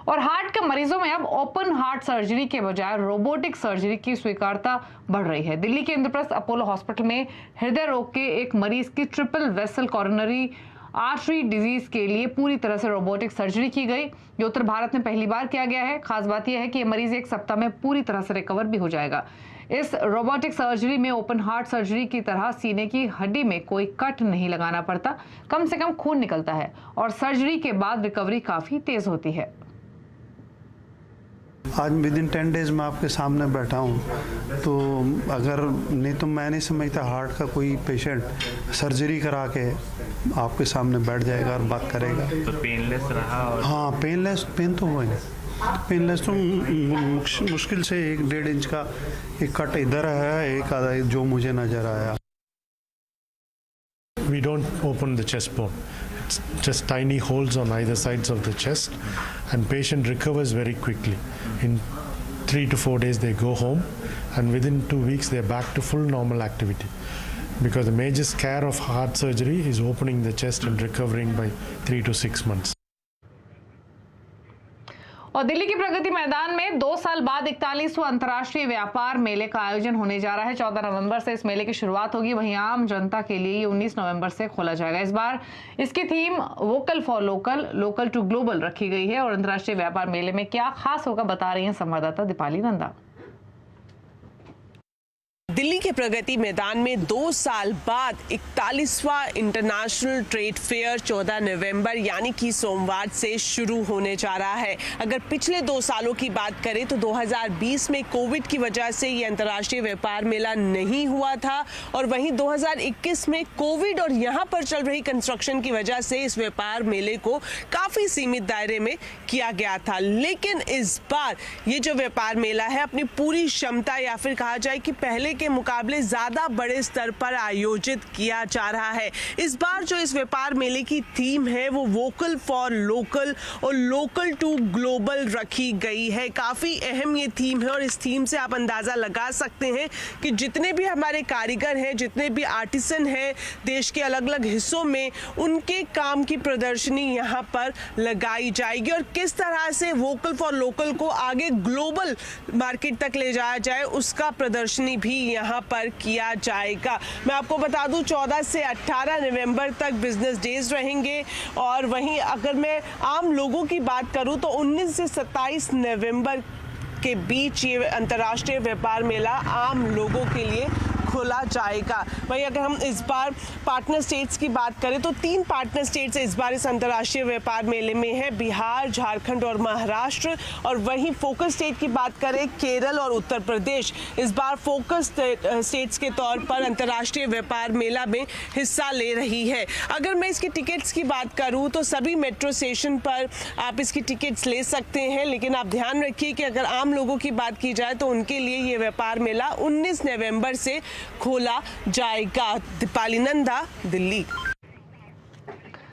और हार्ट के मरीजों में अब ओपन हार्ट सर्जरी के बजाय रोबोटिक सर्जरी की स्वीकार्यता बढ़ रही है। दिल्ली के इंद्रप्रस्थ अपोलो हॉस्पिटल में हृदय रोग के एक मरीज की triple vessel coronary artery disease के लिए पूरी तरह से रोबोटिक सर्जरी की गई। ये उत्तर भारत में पहली बार किया गया है। खास बात यह है कि ये मरीज 1 सप्ताह में पूरी तरह से रिकवर भी हो जाएगा। इस रोबोटिक सर्जरी में ओपन हार्ट सर्जरी की तरह सीने की हड्डी में कोई कट नहीं लगाना पड़ता, कम से कम खून निकलता है और सर्जरी के बाद रिकवरी काफी तेज होती है। आज विदिन 10 डेज में आपके सामने बैठा हूँ, तो अगर नहीं तो मैं नहीं समझता हार्ट का कोई पेशेंट सर्जरी करा के आपके सामने बैठ जाएगा और बात करेगा। तो पेनलेस रहा? और हाँ, पेन तो हुआ ही। पेनलेस तो मुश्किल से 1-1.5 इंच का एक कट इधर है, एक आधा जो मुझे नजर आया। We don't open the chest bone. It's just tiny holes on either sides of the chest, and patient recovers very quickly. In 3 to 4 days they go home, and within 2 weeks they're back to full normal activity. Because the major scare of heart surgery is opening the chest and recovering by 3 to 6 months. और दिल्ली के प्रगति मैदान में 2 साल बाद 41वां अंतर्राष्ट्रीय व्यापार मेले का आयोजन होने जा रहा है। 14 नवंबर से इस मेले की शुरुआत होगी। वहीं आम जनता के लिए ये 19 नवंबर से खोला जाएगा। इस बार इसकी theme vocal for local, local to global रखी गई है। और अंतर्राष्ट्रीय व्यापार मेले में क्या खास होगा, बता रही हैं संवाददाता दीपाली नंदा। दिल्ली के प्रगति मैदान में 2 साल बाद 41वां इंटरनेशनल ट्रेड फेयर 14 नवंबर यानी कि सोमवार से शुरू होने जा रहा है। अगर पिछले 2 सालों की बात करें तो 2020 में कोविड की वजह से ये अंतर्राष्ट्रीय व्यापार मेला नहीं हुआ था, और वहीं 2021 में कोविड और यहाँ पर चल रही कंस्ट्रक्शन की वजह से इस व्यापार मेले को काफी सीमित दायरे में किया गया था। लेकिन इस बार ये जो व्यापार मेला है अपनी पूरी क्षमता या फिर कहा जाए कि पहले के मुकाबले ज्यादा बड़े स्तर पर आयोजित किया जा रहा है। इस बार जो इस व्यापार मेले की थीम है वो वोकल फॉर लोकल और लोकल टू ग्लोबल रखी गई है। काफी अहम ये थीम है और इस थीम से आप अंदाजा लगा सकते हैं कि जितने भी हमारे कारीगर हैं, जितने भी आर्टिसन हैं देश के अलग अलग हिस्सों में, उनके काम की प्रदर्शनी यहाँ पर लगाई जाएगी और किस तरह से वोकल फॉर लोकल को आगे ग्लोबल मार्केट तक ले जाया जाए उसका प्रदर्शनी भी यहाँ पर किया जाएगा। मैं आपको बता दूं 14 से 18 नवंबर तक बिजनेस डेज रहेंगे, और वहीं अगर मैं आम लोगों की बात करूं तो 19 से 27 नवंबर के बीच ये अंतर्राष्ट्रीय व्यापार मेला आम लोगों के लिए खोला जाएगा। वहीं अगर हम इस बार पार्टनर स्टेट्स की बात करें तो 3 पार्टनर स्टेट्स इस बार इस अंतर्राष्ट्रीय व्यापार मेले में है, बिहार, झारखंड और महाराष्ट्र। और वहीं फोकस स्टेट की बात करें केरल और उत्तर प्रदेश इस बार फोकस स्टेट्स के तौर पर अंतर्राष्ट्रीय व्यापार मेला में हिस्सा ले रही है। अगर मैं इसकी टिकट्स की बात करूं तो सभी मेट्रो स्टेशन पर आप इसकी टिकट्स ले सकते हैं, लेकिन आप ध्यान रखिए कि अगर आम लोगों की बात की जाए तो उनके लिए ये व्यापार मेला 19 नवंबर से खोला जाएगा। दीपाली नंदा, दिल्ली।